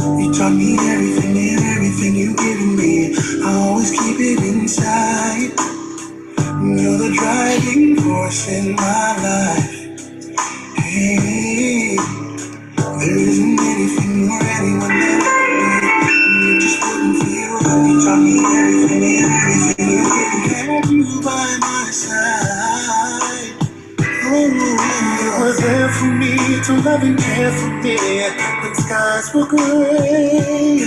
You taught me everything and everything you given me. I always keep it inside. You're the driving force in my life. Hey, there isn't anything or anyone that I need. You just wouldn't feel right. You taught me everything and everything you given me. Had you by my side. Oh, you were there for me, to love and care for me when skies were gray.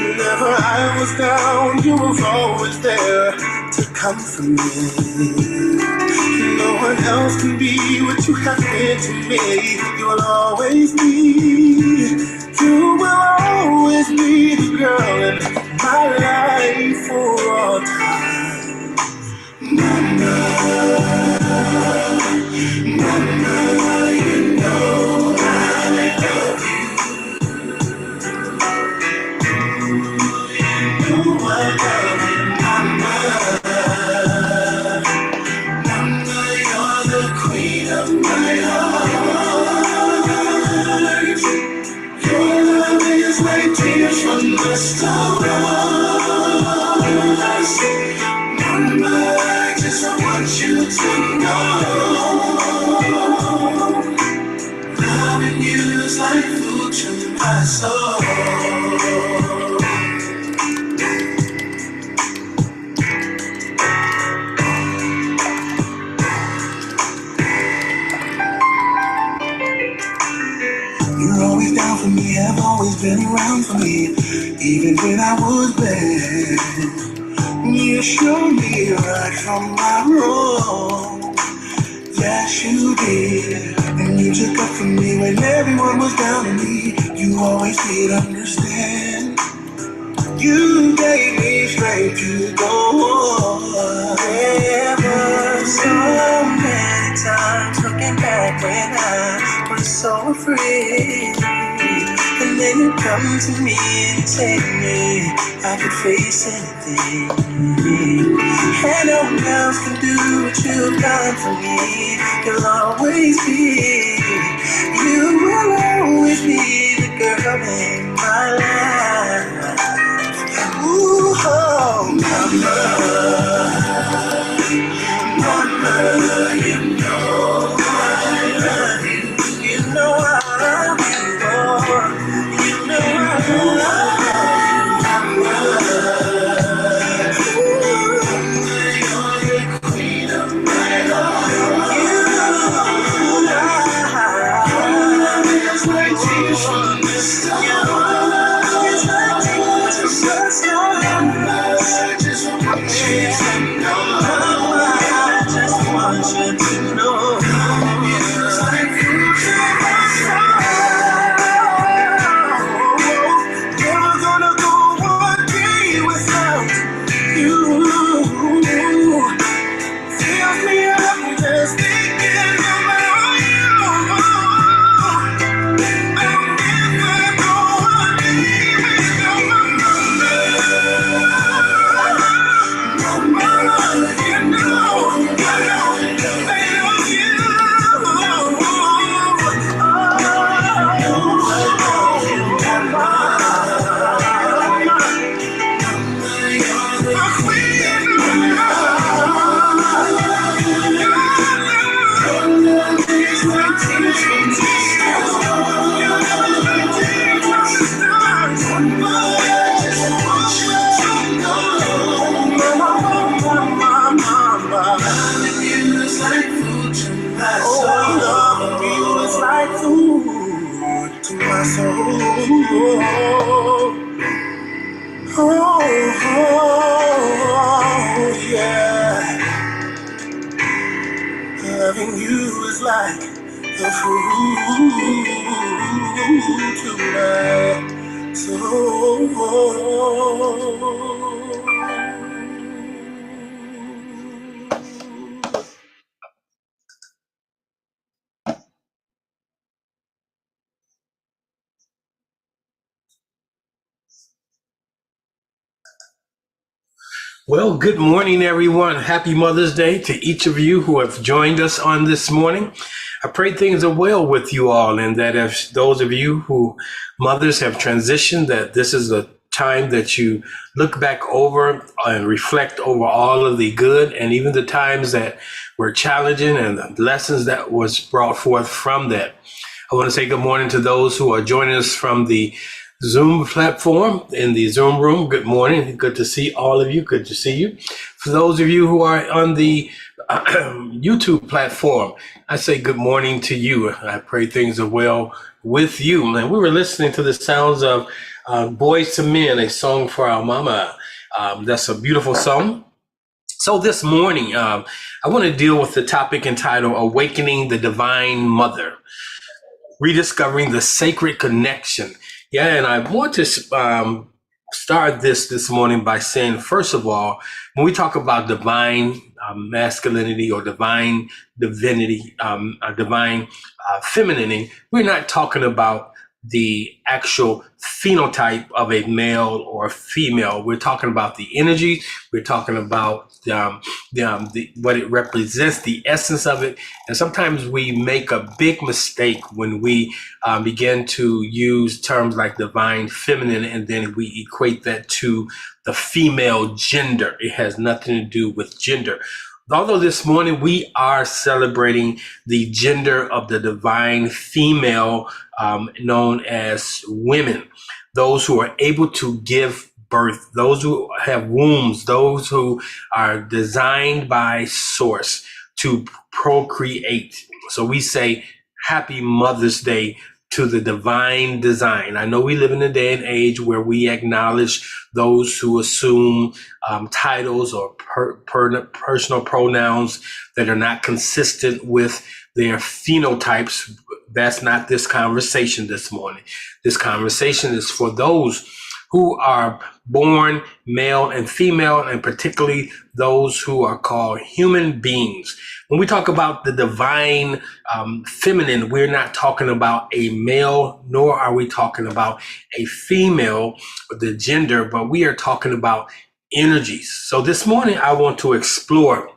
Whenever I was down, you were always there to comfort me. No one else can be what you have been to me. You will always be, you will always be the girl in my life for all time. Mama, Mama, you know I love you. You know I love you, Mama. Mama, you're the queen of my heart. Your love is like tears from the stars. Mama, I just want you to know. Loving you is like food to my soul. You're always down for me, have always been around for me, even when I was bad. You showed me right from my wrong. Yes, you did. And you took up for me when everyone was down on me. You always did understand. You gave me strength to go on. There were so many times looking back when I was so afraid. And then you come to me and tell me I could face anything. And no one else can do what you've done for me. You'll always be, you will always be the girl in my life. Ooh, oh, mama, you know I love you. You know I love you, oh, you know I love you. Oh, yeah. Loving you is like the food to my soul. Well, good morning, everyone. Happy Mother's Day to each of you who have joined us on this morning. I pray things are well with you all, and that if those of you who mothers have transitioned, that this is a time that you look back over and reflect over all of the good and even the times that were challenging and the lessons that was brought forth from that. I want to say good morning to those who are joining us from the Zoom platform in the Zoom room. Good morning. Good to see all of you. Good to see you. For those of you who are on the YouTube platform, I say good morning to you. I pray things are well with you. And we were listening to the sounds of Boys to Men, a song for our mama. That's a beautiful song. So this morning, I want to deal with the topic entitled Awakening the Divine Mother, rediscovering the sacred connection. Yeah, and I want to start this morning by saying, first of all, when we talk about divine masculinity or divine divinity, divine femininity, we're not talking about the actual phenotype of a male or female. We're talking about the energy. We're talking about what it represents, the essence of it. And sometimes we make a big mistake when we begin to use terms like divine feminine, and then we equate that to the female gender. It has nothing to do with gender. Although this morning we are celebrating the gender of the divine female, known as women, those who are able to give birth, those who have wombs, those who are designed by source to procreate. So we say happy Mother's Day to the divine design. I know we live in a day and age where we acknowledge those who assume titles or personal pronouns that are not consistent with their phenotypes. That's not this conversation this morning. This conversation is for those who are born male and female, and particularly those who are called human beings. When we talk about the divine feminine, we're not talking about a male, nor are we talking about a female, the gender, but we are talking about energies. So this morning, I want to explore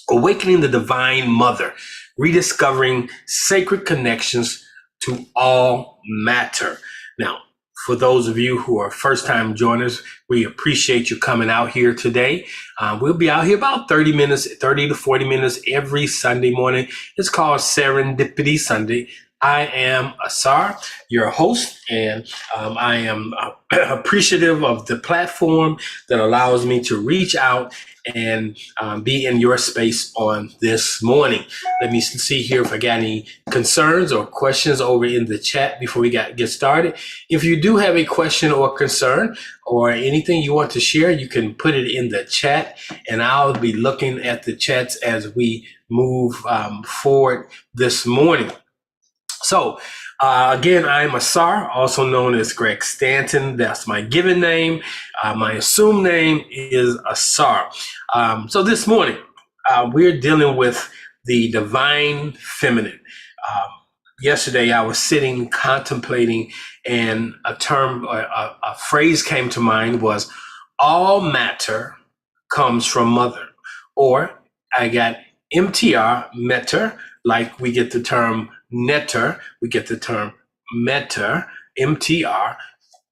awakening the divine mother, rediscovering sacred connections to all matter. Now, for those of you who are first-time joiners, we appreciate you coming out here today. We'll be out here about 30 to 40 minutes every Sunday morning. It's called Serendipity Sunday. I am Asar, your host, and I am appreciative of the platform that allows me to reach out and be in your space on this morning. Let me see here if I got any concerns or questions over in the chat before we get started. If you do have a question or concern or anything you want to share, you can put it in the chat, and I'll be looking at the chats as we move forward this morning. So, again, I'm Asar, also known as Greg Stanton. That's my given name. My assumed name is Asar. So this morning, we're dealing with the divine feminine. Yesterday, I was sitting contemplating, and a phrase came to mind was, all matter comes from mother. Or I got MTR, meter, like we get the term netter, we get the term meter, MTR,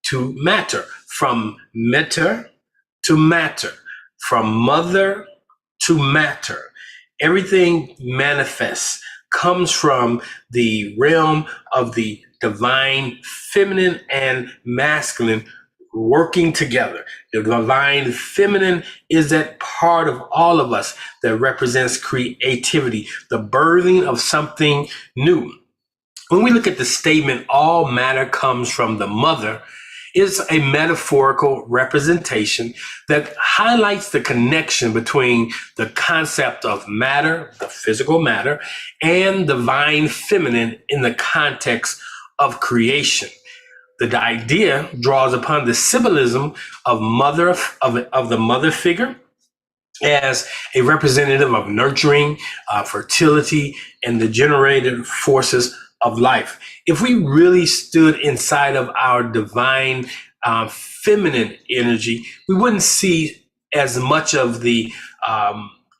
to matter, from meter to matter, from mother to matter. Everything manifests, comes from the realm of the divine feminine and masculine working together. The divine feminine is that part of all of us that represents creativity, the birthing of something new. When we look at the statement, all matter comes from the mother, is a metaphorical representation that highlights the connection between the concept of matter, the physical matter, and divine feminine in the context of creation. The idea draws upon the symbolism of the mother figure as a representative of nurturing, fertility, and the generative forces of life. If we really stood inside of our divine feminine energy, we wouldn't see as much of the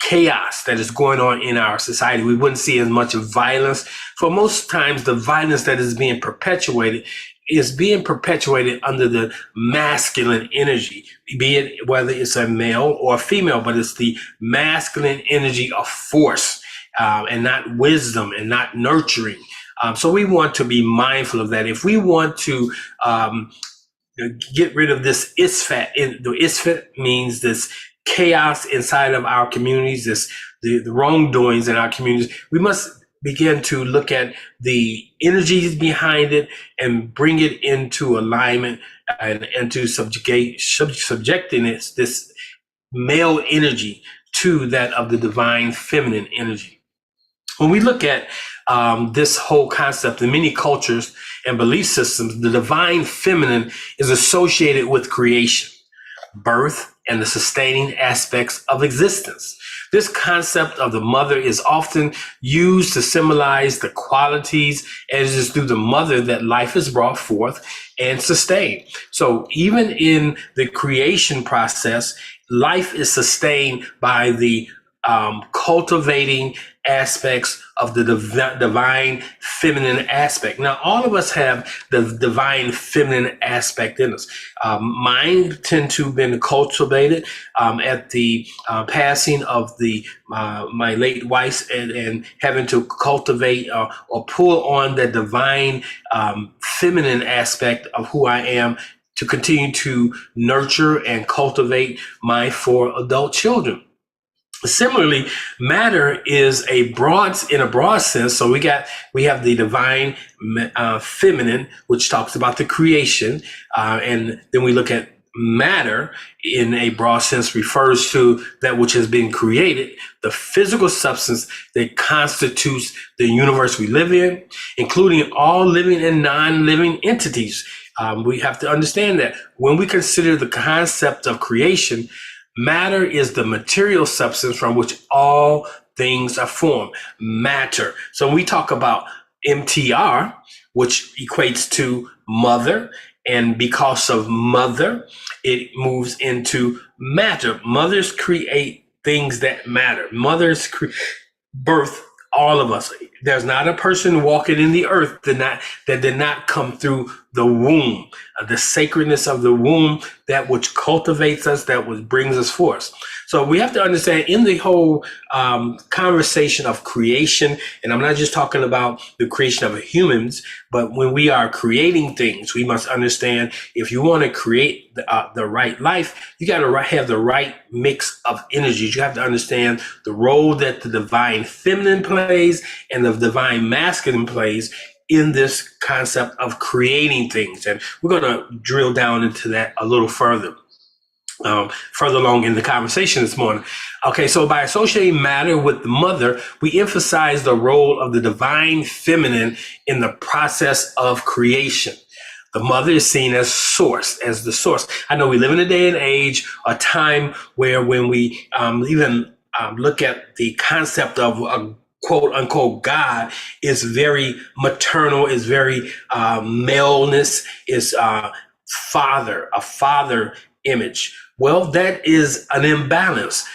chaos that is going on in our society. We wouldn't see as much of violence. For most times, the violence that is being perpetuated is being perpetuated under the masculine energy, be it whether it's a male or a female, but it's the masculine energy of force, and not wisdom and not nurturing. So we want to be mindful of that. If we want to get rid of this isfat, the isfat means this chaos inside of our communities, the wrongdoings in our communities, we must begin to look at the energies behind it and bring it into alignment and to subjecting this male energy to that of the divine feminine energy. When we look at this whole concept in many cultures and belief systems, the divine feminine is associated with creation, birth, and the sustaining aspects of existence. This concept of the mother is often used to symbolize the qualities, as it is through the mother that life is brought forth and sustained. So even in the creation process, life is sustained by the cultivating aspects of the divine feminine aspect. Now, all of us have the divine feminine aspect in us. Mine tend to have been cultivated at the passing of my late wife, and having to cultivate or pull on the divine feminine aspect of who I am to continue to nurture and cultivate my 4 adult children. Similarly, matter is in a broad sense. So we have the divine feminine, which talks about the creation, and then we look at matter in a broad sense, refers to that which has been created, the physical substance that constitutes the universe we live in, including all living and non-living entities. We have to understand that when we consider the concept of creation, matter is the material substance from which all things are formed. Matter. So when we talk about MTR, which equates to mother, and because of mother, it moves into matter. Mothers create things that matter. Mothers birth all of us. There's not a person walking in the earth that did not come through the womb, the sacredness of the womb, that which cultivates us, that which brings us forth. So we have to understand in the whole conversation of creation, and I'm not just talking about the creation of humans, but when we are creating things, we must understand if you want to create the right life, you got to have the right mix of energies. You have to understand the role that the divine feminine plays and the divine masculine plays in this concept of creating things. And we're going to drill down into that a little further along in the conversation this morning. Okay, so by associating matter with the mother, we emphasize the role of the divine feminine in the process of creation. The mother is seen as the source. I know we live in a day and age, a time where when we even look at the concept of a quote unquote God, is very maternal, is very maleness, is a father image. Well, that is an imbalance.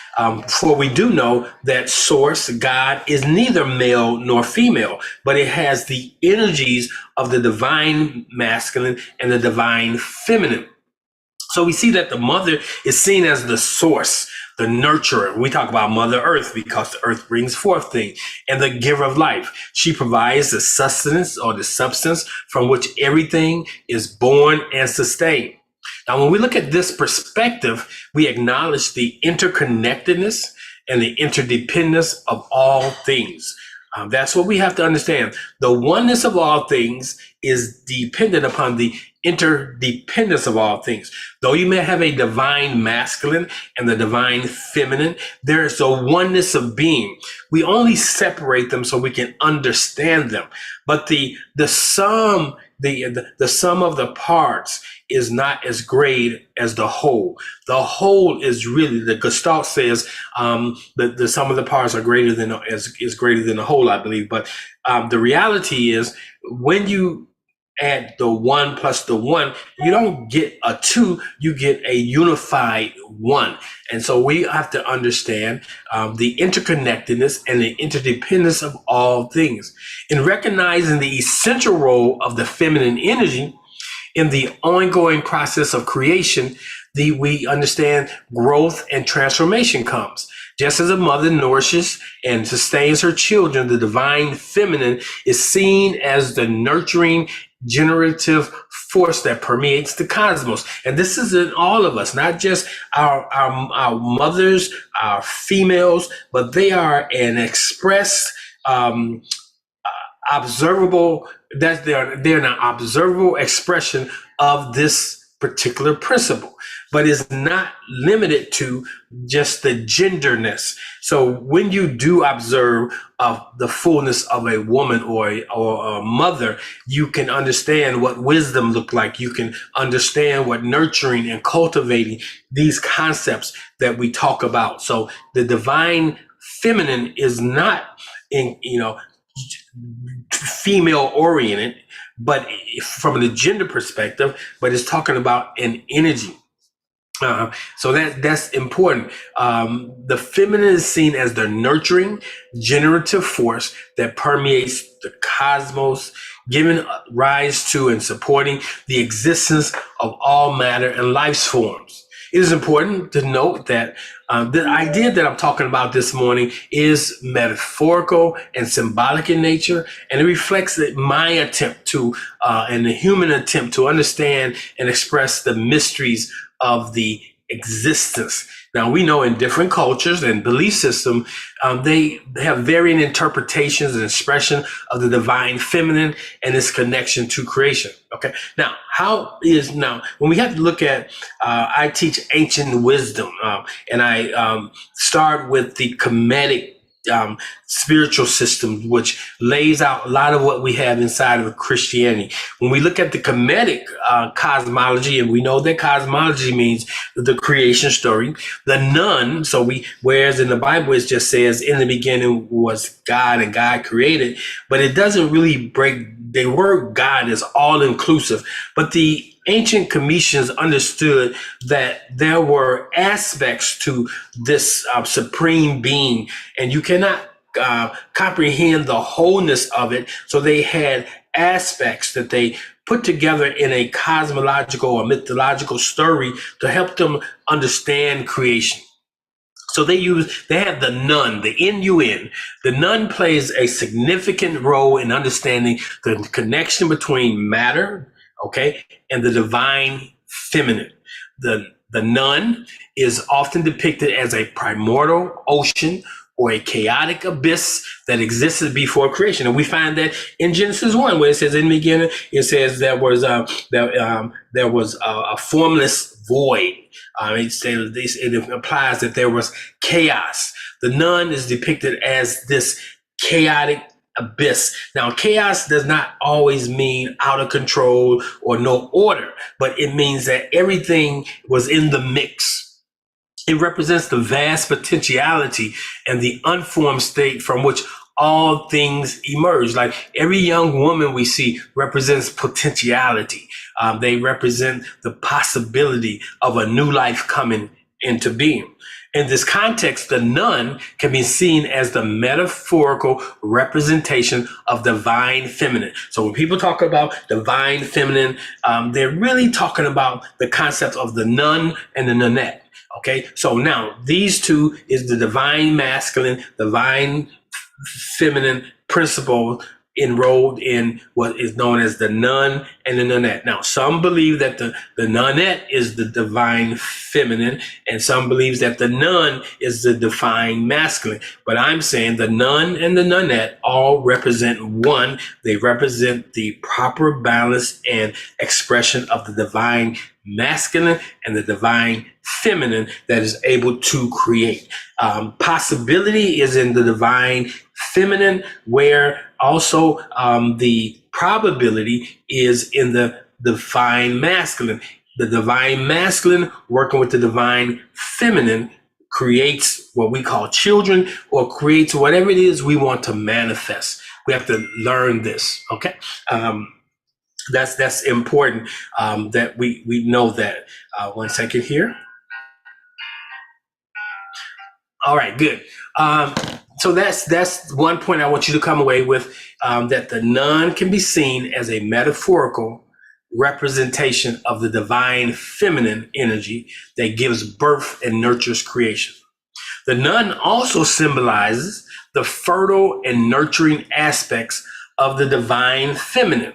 For we do know that source, God, is neither male nor female, but it has the energies of the divine masculine and the divine feminine. So we see that the mother is seen as the source, the nurturer. We talk about Mother Earth because the earth brings forth things, and the giver of life. She provides the sustenance or the substance from which everything is born and sustained. Now, when we look at this perspective, we acknowledge the interconnectedness and the interdependence of all things. That's what we have to understand. The oneness of all things is dependent upon the interdependence of all things. Though you may have a divine masculine and the divine feminine, there is a oneness of being. We only separate them so we can understand them. But the sum of the parts is not as great as the whole. The whole is really, the Gestalt says, the sum of the parts are greater than is greater than the whole, I believe. But the reality is, when you add the one plus the one, you don't get a two, you get a unified one. And so we have to understand the interconnectedness and the interdependence of all things. In recognizing the essential role of the feminine energy in the ongoing process of creation, we understand growth and transformation comes. Just as a mother nourishes and sustains her children, the divine feminine is seen as the nurturing, generative force that permeates the cosmos. And this is in all of us, not just our mothers, our females, but they are an express, observable, that they're an observable expression of this particular principle, but is not limited to just the genderness. So when you do observe the fullness of a woman or a mother, you can understand what wisdom look like. You can understand what nurturing and cultivating these concepts that we talk about. So the divine feminine is not female oriented, but from the gender perspective, but it's talking about an energy. So that's important. The feminine is seen as the nurturing, generative force that permeates the cosmos, giving rise to and supporting the existence of all matter and life's forms. It is important to note that the idea that I'm talking about this morning is metaphorical and symbolic in nature, and it reflects my attempt to, and the human attempt to understand and express the mysteries of the existence. Now, we know in different cultures and belief systems, they have varying interpretations and expression of the divine feminine and its connection to creation. Okay. Now, when we have to look at, I teach ancient wisdom, and I start with the Kemetic spiritual system, which lays out a lot of what we have inside of Christianity. When we look at the Kemetic cosmology, and we know that cosmology means the creation story, the nun, whereas in the Bible it just says in the beginning was God and God created, but it doesn't really the word God is all inclusive, but the ancient Cometians understood that there were aspects to this supreme being, and you cannot comprehend the wholeness of it. So they had aspects that they put together in a cosmological or mythological story to help them understand creation. So they have the nun, the N-U-N. The nun plays a significant role in understanding the connection between matter, okay, and the divine feminine. The nun is often depicted as a primordial ocean or a chaotic abyss that existed before creation. And we find that in Genesis 1, where it says in the beginning, it says there was a formless void. It implies that there was chaos. The nun is depicted as this chaotic abyss. Now, chaos does not always mean out of control or no order, but it means that everything was in the mix. It represents the vast potentiality and the unformed state from which all things emerge. Like every young woman we see represents potentiality. They represent the possibility of a new life coming into being. In this context, the nun can be seen as the metaphorical representation of divine feminine. So when people talk about divine feminine, they're really talking about the concept of the nun and the nunette. Okay, so now these two is the divine masculine, divine feminine principle enrolled in what is known as the nun and the nunette. Now, some believe that the nunette is the divine feminine, and some believes that the nun is the divine masculine. But I'm saying the nun and the nunette all represent one. They represent the proper balance and expression of the divine masculine and the divine feminine that is able to create. Possibility is in the divine feminine, where also the probability is in the divine masculine. The divine masculine working with the divine feminine creates what we call children, or creates whatever it is we want to manifest. We have to learn this, okay? That's important, that we know that. 1 second here. All right, good. So that's one point I want you to come away with, that the nun can be seen as a metaphorical representation of the divine feminine energy that gives birth and nurtures creation. The nun also symbolizes the fertile and nurturing aspects of the divine feminine.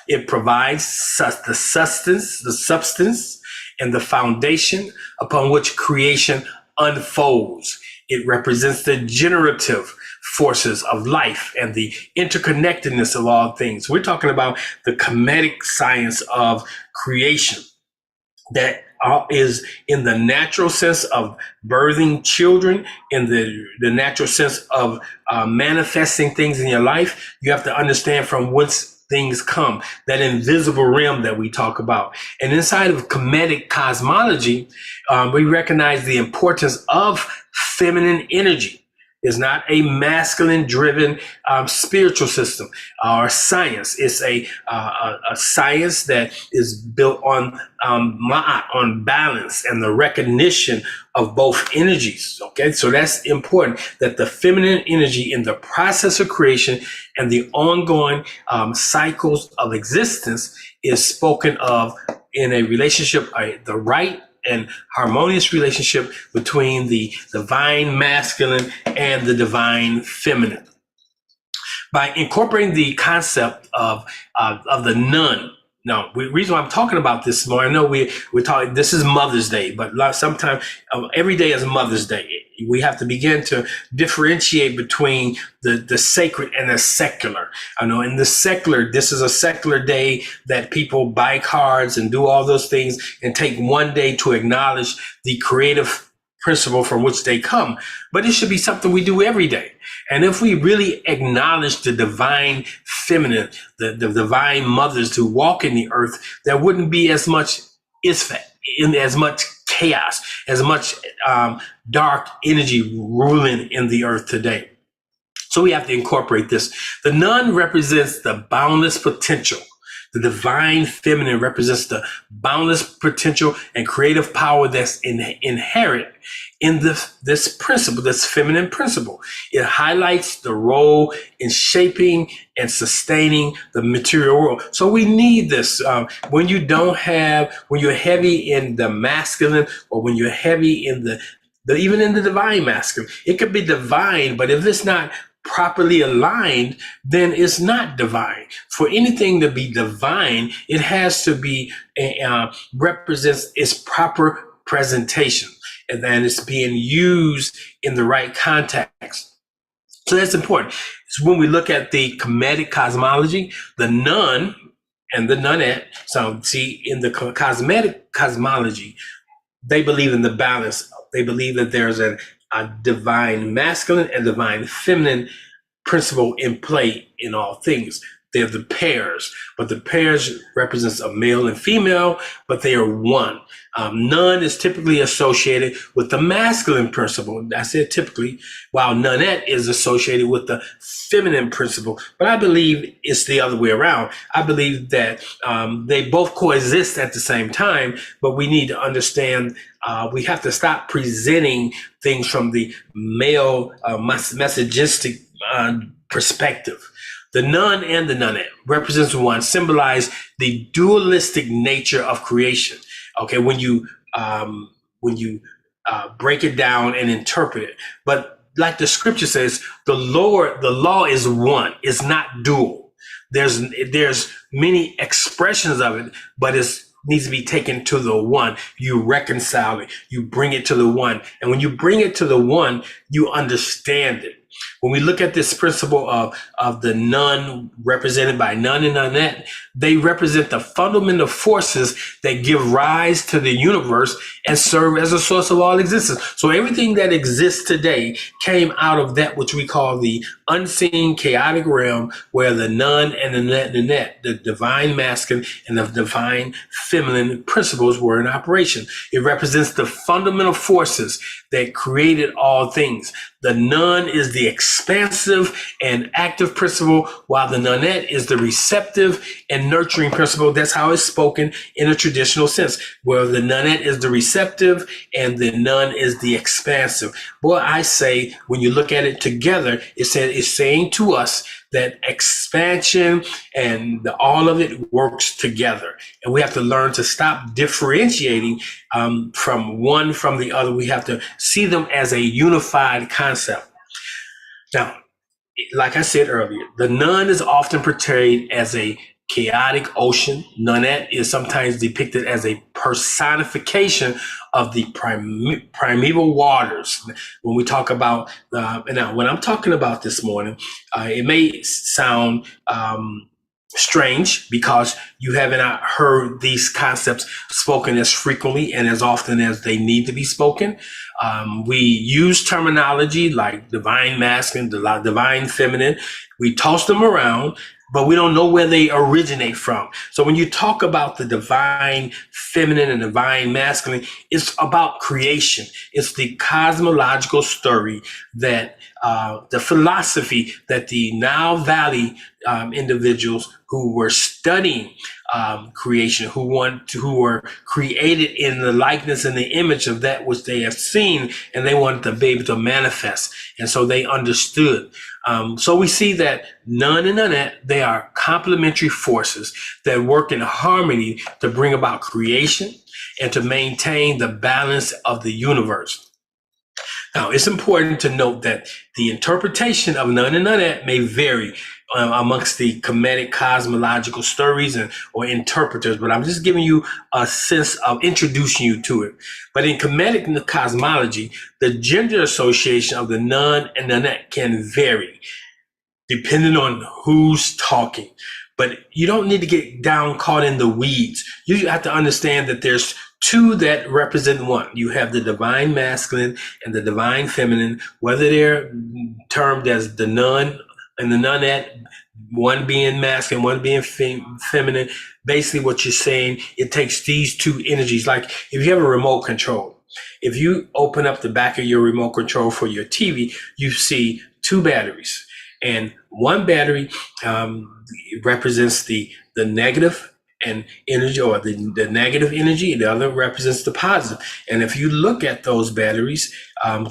It provides the substance, and the foundation upon which creation unfolds. It represents the generative forces of life and the interconnectedness of all things. We're talking about the comedic science of creation that is in the natural sense of birthing children, in the natural sense of manifesting things in your life. You have to understand from whence things come, that invisible realm that we talk about. And inside of comedic cosmology, we recognize the importance of feminine energy. It's not a masculine driven spiritual system or science. It's a science that is built on on balance and the recognition of both energies. Okay, so that's important, that the feminine energy in the process of creation and the ongoing cycles of existence is spoken of in a relationship, the right and harmonious relationship between the divine masculine and the divine feminine. By incorporating the concept of the nun. Now, the reason why I'm talking about this more, I know we're talking, this is Mother's Day, but sometimes every day is Mother's Day. We have to begin to differentiate between the sacred and the secular. I know in the secular, this is a secular day that people buy cards and do all those things and take one day to acknowledge the creative principle from which they come. But it should be something we do every day. And if we really acknowledge the divine feminine, the divine mothers who walk in the earth, there wouldn't be as much as much chaos, as much dark energy ruling in the earth today. So we have to incorporate this. The nun represents the boundless potential. The divine feminine represents the boundless potential and creative power that's inherent in this principle, this feminine principle. It highlights the role in shaping and sustaining the material world. So we need this. When you're heavy in the masculine, or when you're heavy in even in the divine masculine, it could be divine, but if it's not properly aligned, then it's not divine. For anything to be divine, it has to be represents its proper presentation, and then it's being used in the right context. So that's important. So when we look at the comedic cosmology, the nun and the nunette, so see, in the cosmetic cosmology, they believe in the balance. They believe that there's a divine masculine and divine feminine principle in play in all things. They're the pairs, but the pairs represents a male and female, but they are one. Nun is typically associated with the masculine principle. I said typically, while nunette is associated with the feminine principle. But I believe it's the other way around. I believe that they both coexist at the same time, but we need to understand we have to stop presenting things from the male misogynistic perspective. The nun and the nunette represents one, symbolize the dualistic nature of creation. Okay, when you break it down and interpret it, but like the scripture says, the law is one. It's not dual. There's many expressions of it, but it needs to be taken to the one. You reconcile it. You bring it to the one, and when you bring it to the one, you understand it. When we look at this principle of the nun represented by nun and nunette, they represent the fundamental forces that give rise to the universe and serve as a source of all existence. So everything that exists today came out of that which we call the unseen, chaotic realm where the nun and the net, the divine masculine and the divine feminine principles were in operation. It represents the fundamental forces that created all things. The nun is the expansive and active principle, while the nunette is the receptive and nurturing principle. That's how it's spoken in a traditional sense, where the nunette is the receptive and the nun is the expansive. Boy, I say, when you look at it together, it's saying to us that expansion and all of it works together. And we have to learn to stop differentiating from one from the other. We have to see them as a unified concept. Now, like I said earlier, the nun is often portrayed as a chaotic ocean. Nunette is sometimes depicted as a personification of the primeval waters. When we talk about, now when I'm talking about this morning, it may sound strange because you haven't heard these concepts spoken as frequently and as often as they need to be spoken. We use terminology like divine masculine, divine feminine. We toss them around, but we don't know where they originate from. So when you talk about the divine feminine and divine masculine, it's about creation. It's the cosmological story that the philosophy that the Nile Valley individuals who were studying creation, who were created in the likeness and the image of that which they have seen, and they wanted to be able to manifest. And so they understood. So we see that nun and nunette, they are complementary forces that work in harmony to bring about creation and to maintain the balance of the universe. Now, it's important to note that the interpretation of nun and nunette may vary amongst the Kemetic cosmological stories or interpreters, but I'm just giving you a sense of introducing you to it. But in Kemetic cosmology, the gender association of the nun and nunette can vary depending on who's talking. But you don't need to get down caught in the weeds. You have to understand that there's two that represent one. You have the divine masculine and the divine feminine, whether they're termed as the nun and the nunette, one being masculine, one being feminine. Basically what you're saying, it takes these two energies. Like if you have a remote control, if you open up the back of your remote control for your TV, you see two batteries. And one battery represents the negative and energy, or the negative energy, and the other represents the positive. And if you look at those batteries,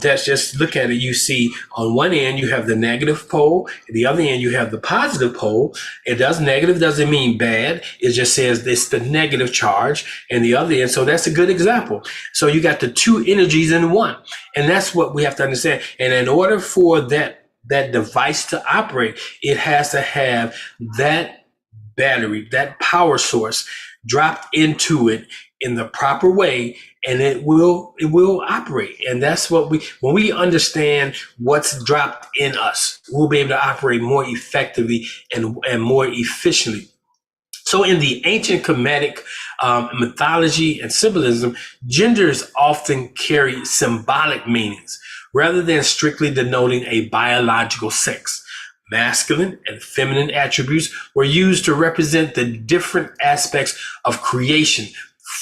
that's just look at it, you see on one end you have the negative pole, at the other end you have the positive pole. Negative doesn't mean bad, it just says it's the negative charge, and the other end, so that's a good example. So you got the two energies in one, and that's what we have to understand. And in order for that device to operate, it has to have that battery, that power source dropped into it in the proper way, and it will operate. And that's what when we understand what's dropped in us, we'll be able to operate more effectively and more efficiently. So in the ancient Kemetic mythology and symbolism, genders often carry symbolic meanings rather than strictly denoting a biological sex. Masculine and feminine attributes were used to represent the different aspects of creation,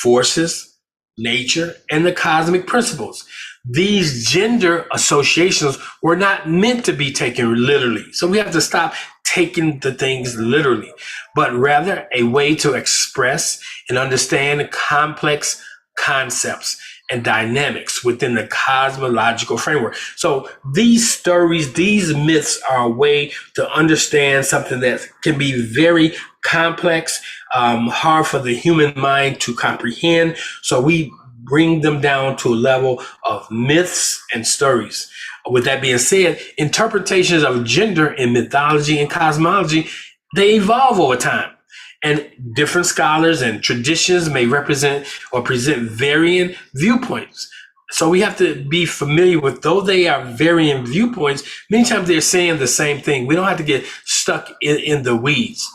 forces, nature, and the cosmic principles. These gender associations were not meant to be taken literally. So we have to stop taking the things literally, but rather a way to express and understand complex concepts and dynamics within the cosmological framework. So these stories, these myths are a way to understand something that can be very complex, hard for the human mind to comprehend. So we bring them down to a level of myths and stories. With that being said, interpretations of gender in mythology and cosmology, they evolve over time. And different scholars and traditions may represent or present varying viewpoints. So we have to be familiar with, though they are varying viewpoints, many times they're saying the same thing. We don't have to get stuck in the weeds.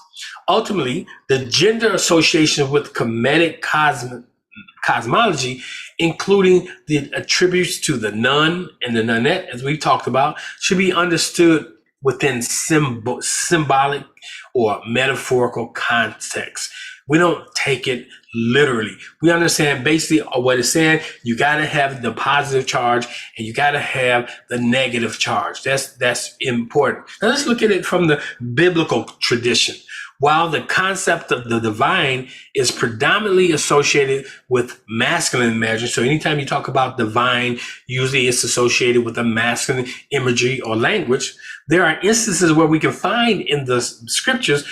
Ultimately, the gender association with Kemetic cosmology, including the attributes to the nun and the nunette, as we talked about, should be understood within symbolic or metaphorical context. We don't take it literally. We understand basically what it's saying. You got to have the positive charge and you got to have the negative charge. That's important. Now let's look at it from the biblical tradition. While the concept of the divine is predominantly associated with masculine imagery, so anytime you talk about divine, usually it's associated with a masculine imagery or language. There are instances where we can find in the scriptures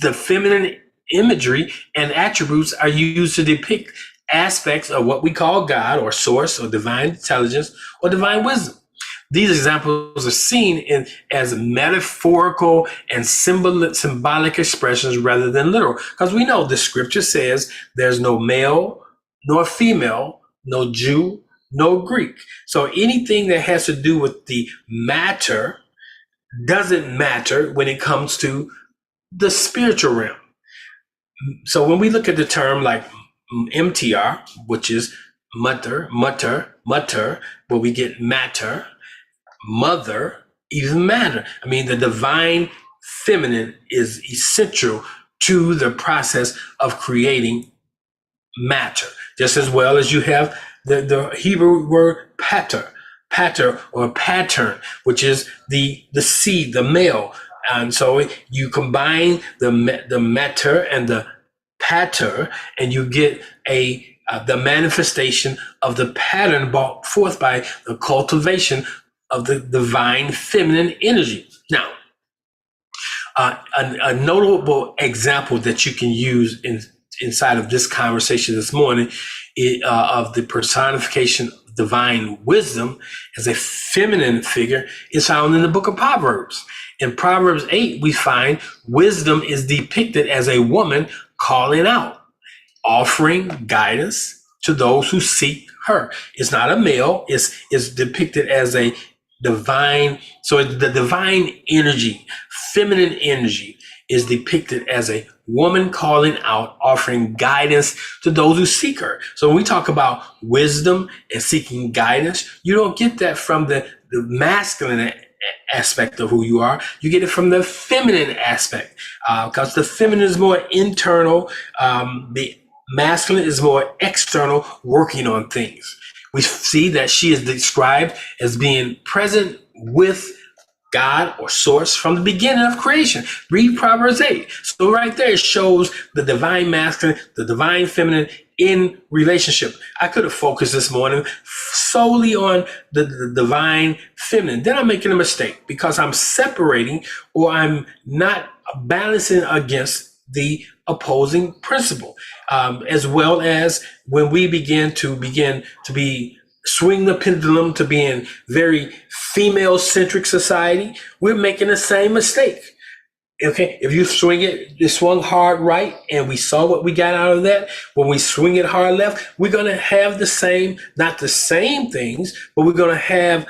the feminine imagery and attributes are used to depict aspects of what we call God or source or divine intelligence or divine wisdom. These examples are seen as metaphorical and symbolic expressions rather than literal, because we know the scripture says there's no male nor female, no Jew, no Greek. So anything that has to do with the matter doesn't matter when it comes to the spiritual realm. So when we look at the term like MTR, which is mutter, where we get matter, mother, even matter. I mean, the divine feminine is essential to the process of creating matter, just as well as you have the Hebrew word pater or pattern, which is the seed, the male. And so you combine the matter and the pater, and you get the manifestation of the pattern brought forth by the cultivation of the divine feminine energy. Now, a notable example that you can use inside of this conversation this morning of the personification of divine wisdom as a feminine figure is found in the book of Proverbs. In Proverbs 8, we find wisdom is depicted as a woman calling out, offering guidance to those who seek her. It's not a male, it's depicted as a divine. So the divine energy, feminine energy, is depicted as a woman calling out, offering guidance to those who seek her. So when we talk about wisdom and seeking guidance, you don't get that from the masculine aspect of who you are. You get it from the feminine aspect, because the feminine is more internal. The masculine is more external, working on things. We see that she is described as being present with God or source from the beginning of creation. Read Proverbs 8. So right there it shows the divine masculine, the divine feminine in relationship. I could have focused this morning solely on the divine feminine. Then I'm making a mistake because I'm separating or I'm not balancing against the opposing principle, as well as when we begin to swing the pendulum to being very female-centric society, we're making the same mistake. Okay, if you swung hard right, and we saw what we got out of that. When we swing it hard left, we're gonna have not the same things, but we're gonna have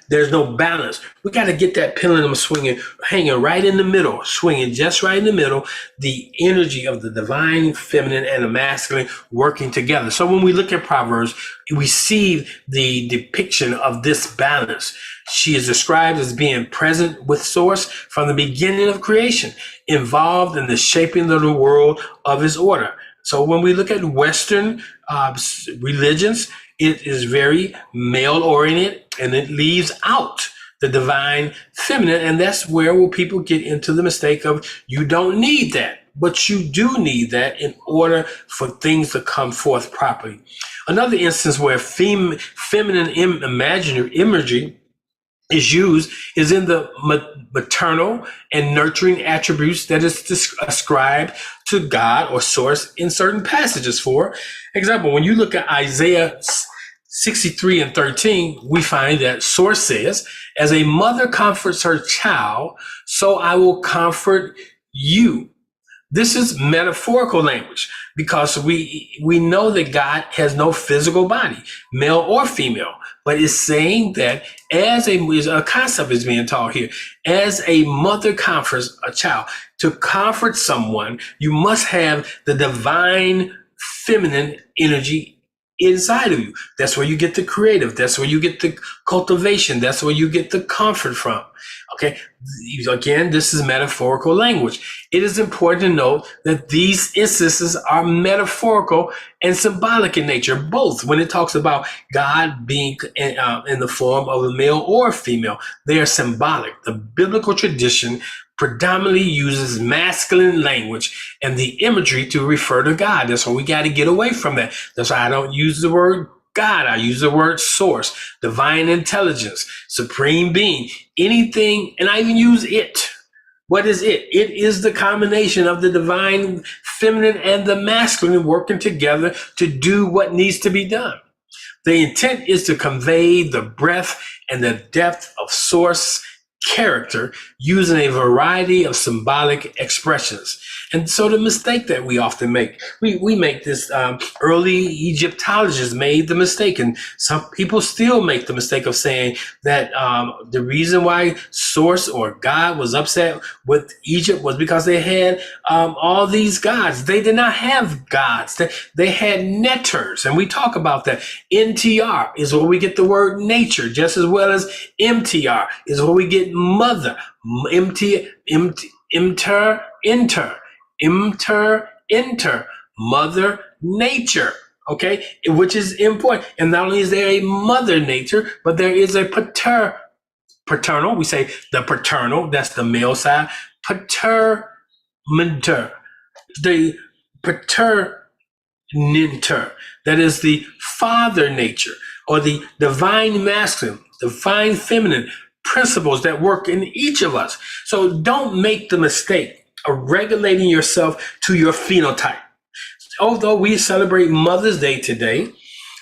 there's no balance. We got to get that pendulum swinging, hanging right in the middle, swinging just right in the middle, the energy of the divine feminine and the masculine working together. So when we look at Proverbs, we see the depiction of this balance. She is described as being present with source from the beginning of creation, involved in the shaping of the world of his order. So when we look at Western religions, it is very male-oriented, and it leaves out the divine feminine, and that's where people get into the mistake of you don't need that, but you do need that in order for things to come forth properly. Another instance where feminine imagery is used is in the maternal and nurturing attributes that is ascribed to God or source in certain passages. For example, when you look at Isaiah 63:13, we find that source says, as a mother comforts her child, so I will comfort you. This is metaphorical language because we know that God has no physical body, male or female, but it's saying that as a concept is being taught here, as a mother comforts a child, to comfort someone, you must have the divine feminine energy inside of you. That's where you get the creative. That's where you get the cultivation. That's where you get the comfort from. Okay. Again, this is metaphorical language. It is important to note that these instances are metaphorical and symbolic in nature, both when it talks about God being in the form of a male or a female. They are symbolic. The biblical tradition predominantly uses masculine language and the imagery to refer to God. That's why we got to get away from that. That's why I don't use the word God. I use the word source, divine intelligence, supreme being, anything, and I even use it. What is it? It is the combination of the divine feminine and the masculine working together to do what needs to be done. The intent is to convey the breadth and the depth of source character using a variety of symbolic expressions. And so the mistake that we often make, we make this, early Egyptologists made the mistake, and some people still make the mistake of saying that the reason why Source or God was upset with Egypt was because they had all these gods. They did not have gods. They had netters, and we talk about that. NTR is where we get the word nature, just as well as MTR is where we get mother. Inter, mother nature, okay, which is important. And not only is there a mother nature, but there is a paternal, we say the paternal, that's the male side, paterminter, the paterninter, that is the father nature, or the divine masculine, divine feminine principles that work in each of us. So don't make the mistake of regulating yourself to your phenotype. Although we celebrate Mother's Day today,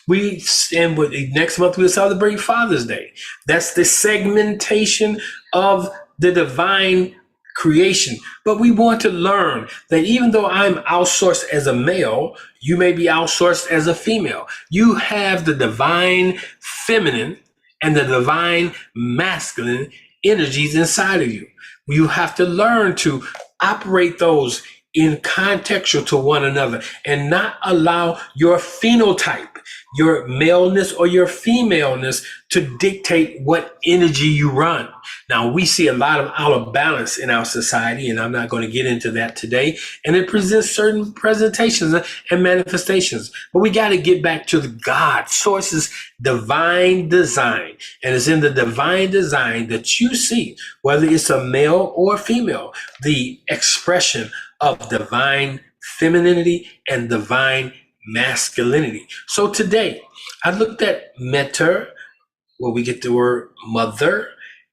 next month we'll celebrate Father's Day. That's the segmentation of the divine creation. But we want to learn that even though I'm outsourced as a male, you may be outsourced as a female. You have the divine feminine and the divine masculine energies inside of you. You have to learn to operate those in contextual to one another and not allow your phenotype, your maleness or your femaleness to dictate what energy you run. Now, we see a lot of out of balance in our society, and I'm not going to get into that today. And it presents certain presentations and manifestations. But we got to get back to the God, Source's divine design. And it's in the divine design that you see, whether it's a male or a female, the expression of divine femininity and divine masculinity. So today, I looked at meter, where we get the word mother,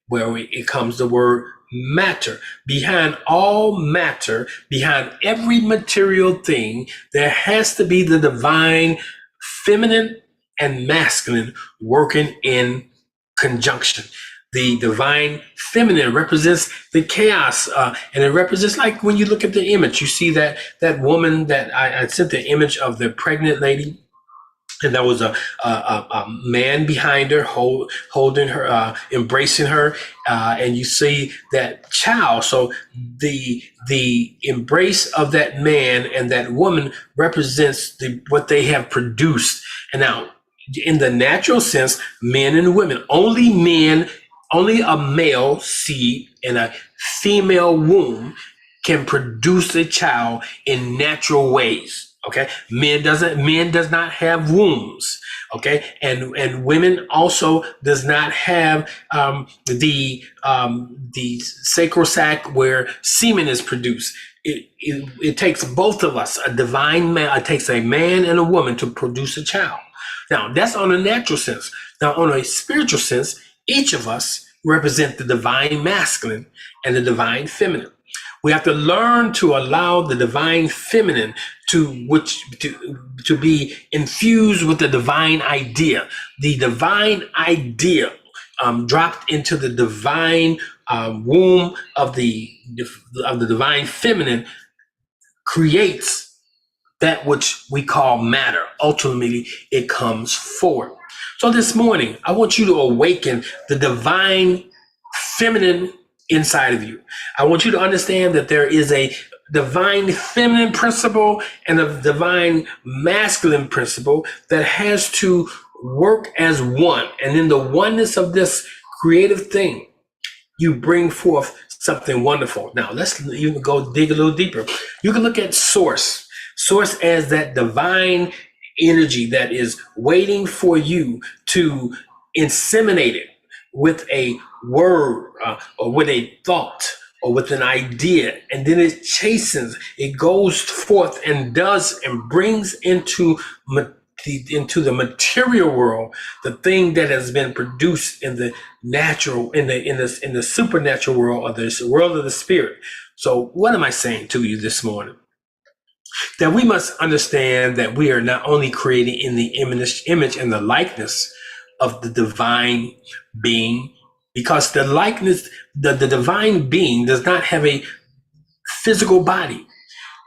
where it comes the word matter. Behind all matter, behind every material thing, there has to be the divine feminine and masculine working in conjunction. The divine feminine represents the chaos, and it represents, like when you look at the image, you see that woman that I sent the image of the pregnant lady, and there was a man behind her holding her, embracing her, and you see that child. So the embrace of that man and that woman represents what they have produced. And now, in the natural sense, men and women, only a male seed in a female womb can produce a child in natural ways. Okay, men does not have wombs. Okay, and women also does not have the sacral sac where semen is produced. It takes both of us, a divine man. It takes a man and a woman to produce a child. Now that's on a natural sense. Now on a spiritual sense, each of us represent the divine masculine and the divine feminine. We have to learn to allow the divine feminine to be infused with the divine idea. The divine idea dropped into the divine womb of the divine feminine creates that which we call matter. Ultimately, it comes forward. So this morning, I want you to awaken the divine feminine inside of you. I want you to understand that there is a divine feminine principle and a divine masculine principle that has to work as one. And in the oneness of this creative thing, you bring forth something wonderful. Now, let's even go dig a little deeper. You can look at source. Source as that divine energy that is waiting for you to inseminate it with a word or with a thought or with an idea, and then it chastens, it goes forth and does and brings into the material world the thing that has been produced in the natural, in the supernatural world, or the world of the spirit. So what am I saying to you this morning? That we must understand that we are not only created in the image and the likeness of the divine being, because the likeness, the divine being does not have a physical body.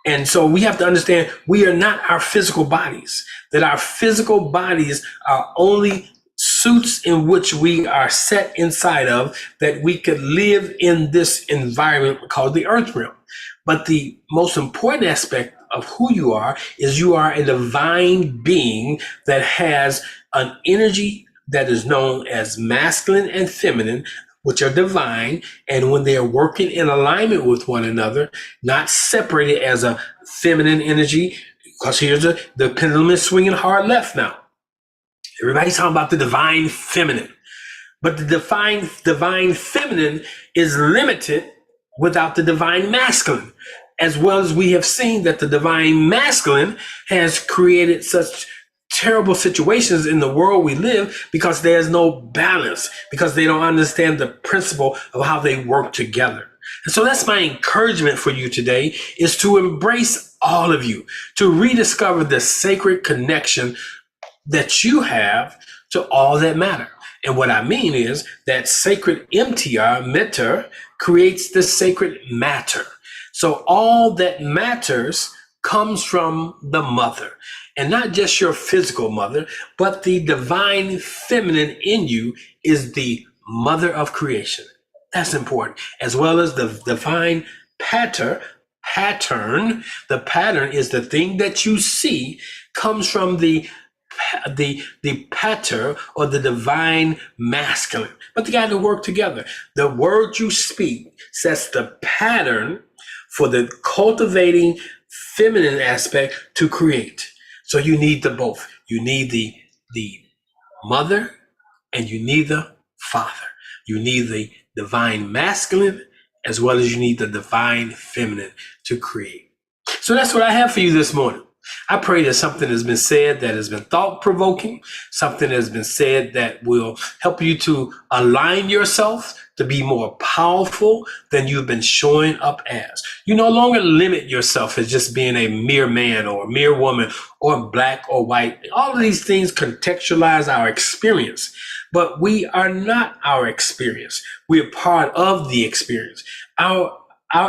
And so we have to understand we are not our physical bodies, that our physical bodies are only suits in which we are set inside of, that we could live in this environment called the earth realm. But the most important aspect of who you are is you are a divine being that has an energy that is known as masculine and feminine, which are divine, and when they are working in alignment with one another, not separated as a feminine energy, because here's the pendulum is swinging hard left now. Everybody's talking about the divine feminine, but the divine feminine is limited without the divine masculine, as well as we have seen that the divine masculine has created such terrible situations in the world we live because there's no balance, because they don't understand the principle of how they work together. And so that's my encouragement for you today, is to embrace all of you, to rediscover the sacred connection that you have to all that matter. And what I mean is that sacred MTR, meter, creates the sacred matter. So all that matters comes from the mother, and not just your physical mother, but the divine feminine in you is the mother of creation. That's important, as well as the divine pattern. The pattern is the thing that you see comes from the pater, or the divine masculine. But they got to work together. The word you speak sets the pattern for the cultivating feminine aspect to create. So you need the both. You need the mother and you need the father. You need the divine masculine as well as you need the divine feminine to create. So that's what I have for you this morning. I pray that something has been said that has been thought-provoking, something has been said that will help you to align yourself to be more powerful than you've been showing up as. You no longer limit yourself as just being a mere man or a mere woman or black or white. All of these things contextualize our experience, but we are not our experience. We are part of the experience. Our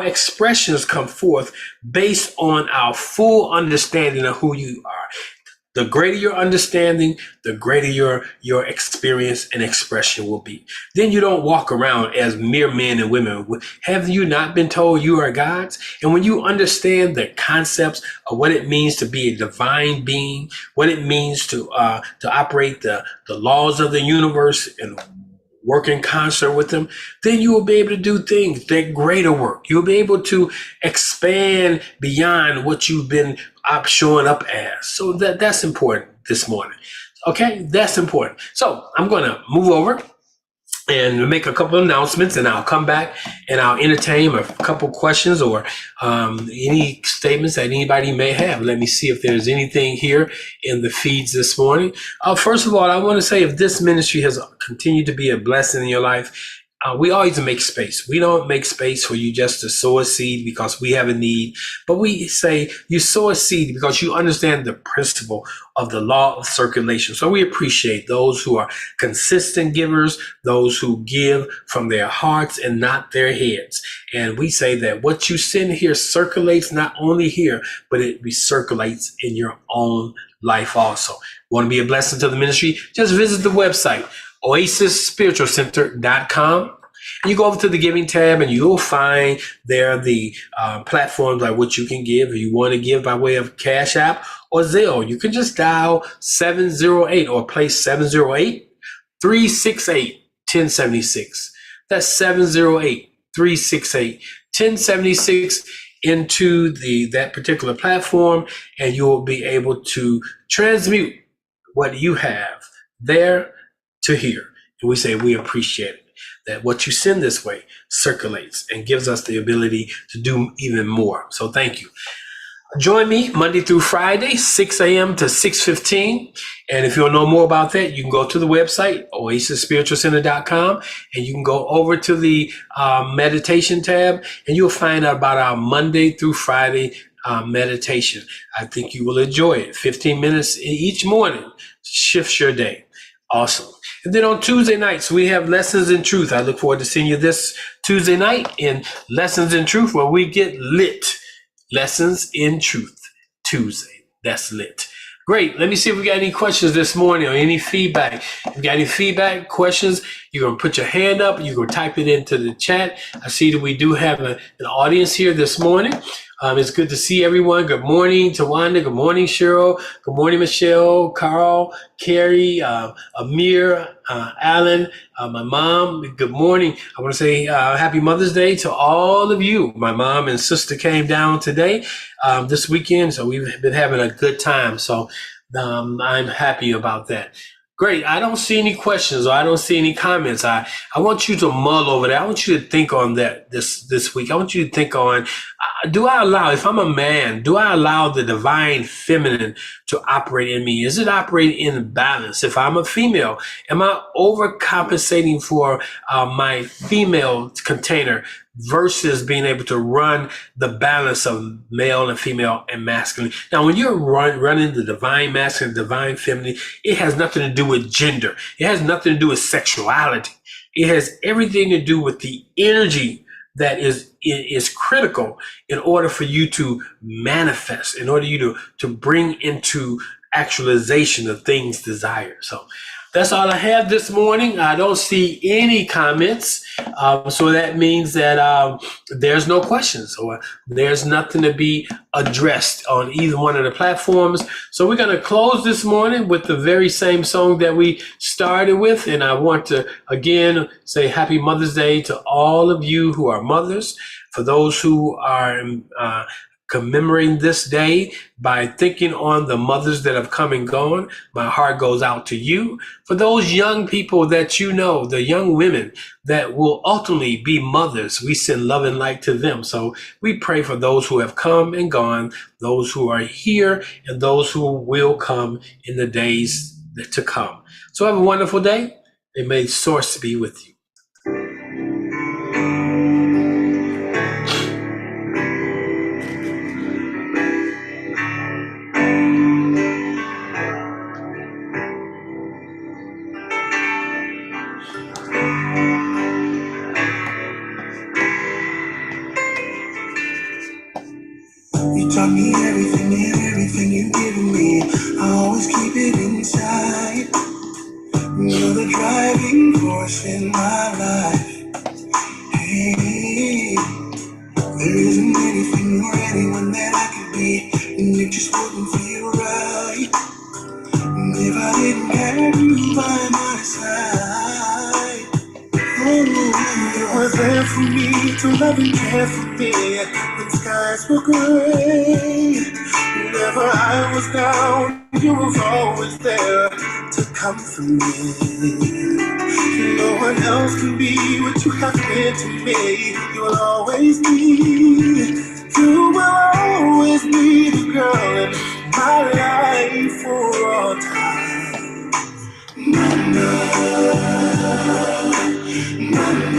expressions come forth based on our full understanding of who you are. The greater your understanding, the greater your experience and expression will be. Then you don't walk around as mere men and women. Have you not been told you are gods? And when you understand the concepts of what it means to be a divine being, what it means to operate the laws of the universe and work in concert with them, then you will be able to do things, that greater work. You'll be able to expand beyond what you've been showing up as. So that's important this morning. Okay, that's important. So I'm going to move over and make a couple of announcements, and I'll come back and I'll entertain a couple questions or any statements that anybody may have. Let me see if there's anything here in the feeds this morning. First of all, I want to say, if this ministry has continued to be a blessing in your life, we always make space. We don't make space for you just to sow a seed because we have a need, but we say you sow a seed because you understand the principle of the law of circulation. So we appreciate those who are consistent givers, those who give from their hearts and not their heads. And we say that what you send here circulates not only here, but it recirculates in your own life also. Want to be a blessing to the ministry? Just visit the website, oasisspiritualcenter.com. And you go over to the giving tab and you'll find there the platforms like what you can give. If you want to give by way of Cash App or Zelle, you can just dial 708 or place 708-368-1076. That's 708-368-1076 into that particular platform, and you'll be able to transmute what you have there to here. And we say we appreciate it, that what you send this way circulates and gives us the ability to do even more. So thank you. Join me Monday through Friday, 6 a.m. to 6:15. And if you want to know more about that, you can go to the website, oasisspiritualcenter.com, and you can go over to the meditation tab, and you'll find out about our Monday through Friday meditation. I think you will enjoy it. 15 minutes each morning shifts your day. Awesome. And then on Tuesday nights, we have Lessons in Truth. I look forward to seeing you this Tuesday night in Lessons in Truth, where we get lit. Lessons in Truth Tuesday. That's lit. Great. Let me see if we got any questions this morning or any feedback. If you got any feedback, questions, you're going to put your hand up. You're going to type it into the chat. I see that we do have an audience here this morning. It's good to see everyone. Good morning, Tawanda. Good morning, Cheryl. Good morning, Michelle, Carl, Carrie, Amir, Alan, my mom. Good morning. I want to say happy Mother's Day to all of you. My mom and sister came down today, this weekend, so we've been having a good time. So I'm happy about that. Great. I don't see any questions or I don't see any comments. I want you to mull over that. I want you to think on that this week. I want you to think on, do I allow, if I'm a man, do I allow the divine feminine to operate in me? Is it operating in balance? If I'm a female, am I overcompensating for my female container versus being able to run the balance of male and female and masculine? Now, when you're running the divine masculine, divine feminine, it has nothing to do with gender. It has nothing to do with sexuality. It has everything to do with the energy that is critical in order for you to manifest, in order you to bring into actualization the things desired. So that's all I have this morning. I don't see any comments. So that means that there's no questions or there's nothing to be addressed on either one of the platforms. So we're going to close this morning with the very same song that we started with. And I want to, again, say happy Mother's Day to all of you who are mothers. For those who are commemorating this day by thinking on the mothers that have come and gone, my heart goes out to you. For those young people that you know, the young women that will ultimately be mothers, we send love and light to them. So we pray for those who have come and gone, those who are here, and those who will come in the days to come. So have a wonderful day, and may Source be with you. You taught me everything and everything you've given me. I always keep it inside. You're the driving force in my life. Hey, there isn't anything or anyone that I could be, and it just wouldn't feel right. And if I didn't have you by my side, oh, you were there for me to love and care for me when skies were gray. Whenever I was down, you were always there to comfort me. No one else can be what you have been to me. You will always be. You will